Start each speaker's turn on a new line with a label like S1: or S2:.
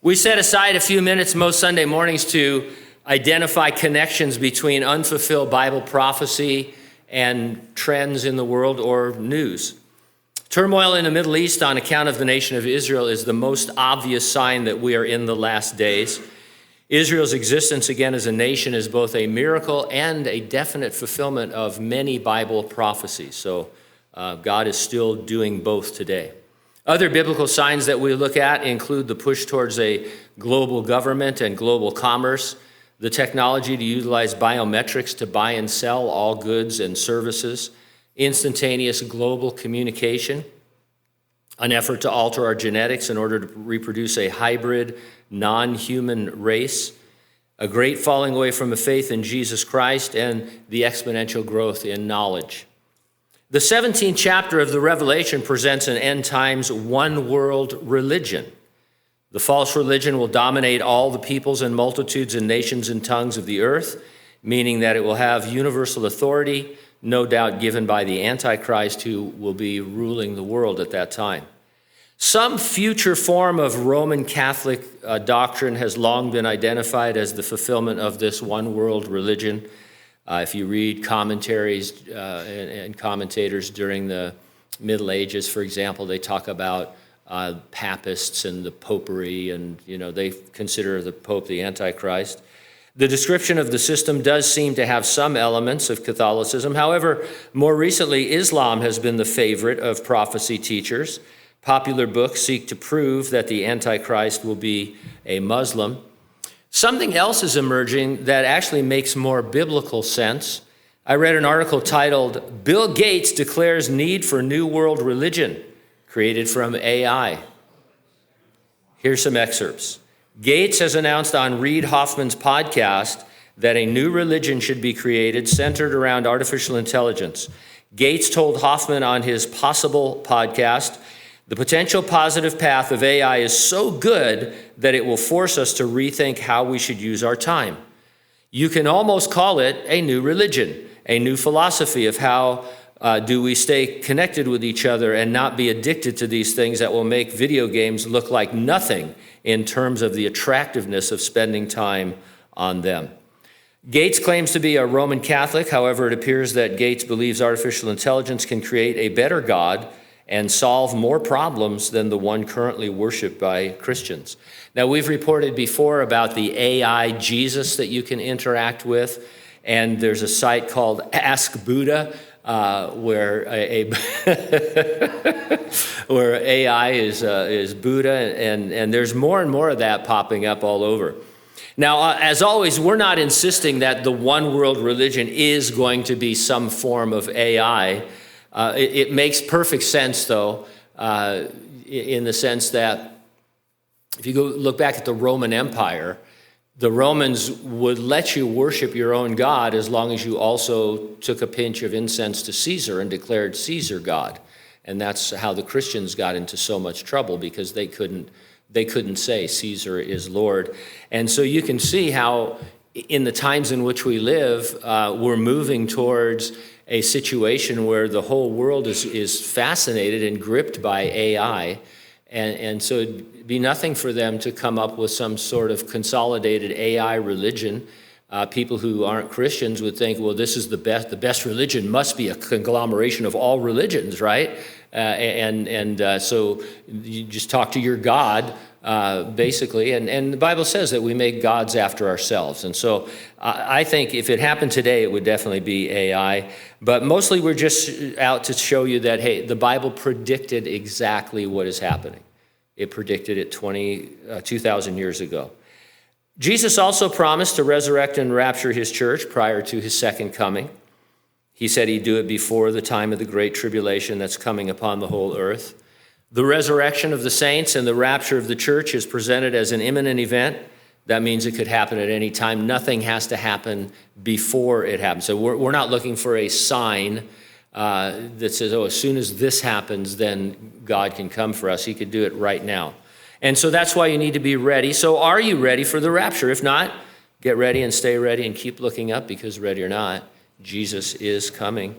S1: We set aside a few minutes most Sunday mornings to identify connections between unfulfilled Bible prophecy and trends in the world or news. Turmoil in the Middle East on account of the nation of Israel is the most obvious sign that we are in the last days. Israel's existence again as a nation is both a miracle and a definite fulfillment of many Bible prophecies. So God is still doing both today. Other biblical signs that we look at include the push towards a global government and global commerce, the technology to utilize biometrics to buy and sell all goods and services, instantaneous global communication, an effort to alter our genetics in order to reproduce a hybrid, non-human race, a great falling away from a faith in Jesus Christ, and the exponential growth in knowledge. The 17th chapter of the Revelation presents an end times one world religion. The false religion will dominate all the peoples and multitudes and nations and tongues of the earth, meaning that it will have universal authority, no doubt given by the Antichrist who will be ruling the world at that time. Some future form of Roman Catholic doctrine has long been identified as the fulfillment of this one world religion. If you read commentaries and commentators during the Middle Ages, for example, they talk about papists and the popery, and they consider the Pope the Antichrist. The description of the system does seem to have some elements of Catholicism. However, more recently, Islam has been the favorite of prophecy teachers. Popular books seek to prove that the Antichrist will be a Muslim. Something else is emerging that actually makes more biblical sense. I read an article titled, "Bill Gates Declares Need for New World Religion," created from AI. Here's some excerpts. Gates has announced on Reid Hoffman's podcast that a new religion should be created centered around artificial intelligence. Gates told Hoffman on his Possible podcast, "The potential positive path of AI is so good that it will force us to rethink how we should use our time. You can almost call it a new religion, a new philosophy of how do we stay connected with each other and not be addicted to these things that will make video games look like nothing in terms of the attractiveness of spending time on them." Gates claims to be a Roman Catholic. However, it appears that Gates believes artificial intelligence can create a better God and solve more problems than the one currently worshiped by Christians. Now, we've reported before about the AI Jesus that you can interact with, and there's a site called Ask Buddha, where where AI is Buddha, and there's more and more of that popping up all over. Now, as always, we're not insisting that the one world religion is going to be some form of AI. It makes perfect sense, though, in the sense that if you go look back at the Roman Empire, the Romans would let you worship your own God as long as you also took a pinch of incense to Caesar and declared Caesar God. And that's how the Christians got into so much trouble, because they couldn't say Caesar is Lord. And so you can see how in the times in which we live, we're moving towards a situation where the whole world is fascinated and gripped by AI. And so it'd be nothing for them to come up with some sort of consolidated AI religion. People who aren't Christians would think, well, this is the best. The best religion must be a conglomeration of all religions, right? So you just talk to your God, basically. And the Bible says that we make gods after ourselves. And so I think if it happened today, it would definitely be AI. But mostly we're just out to show you that, hey, the Bible predicted exactly what is happening. It predicted it 2,000 years ago. Jesus also promised to resurrect and rapture his church prior to his second coming. He said he'd do it before the time of the great tribulation that's coming upon the whole earth. The resurrection of the saints and the rapture of the church is presented as an imminent event. That means it could happen at any time. Nothing has to happen before it happens. So we're not looking for a sign that says, oh, as soon as this happens, then God can come for us. He could do it right now. And so that's why you need to be ready. So are you ready for the rapture? If not, get ready and stay ready and keep looking up, because ready or not, Jesus is coming.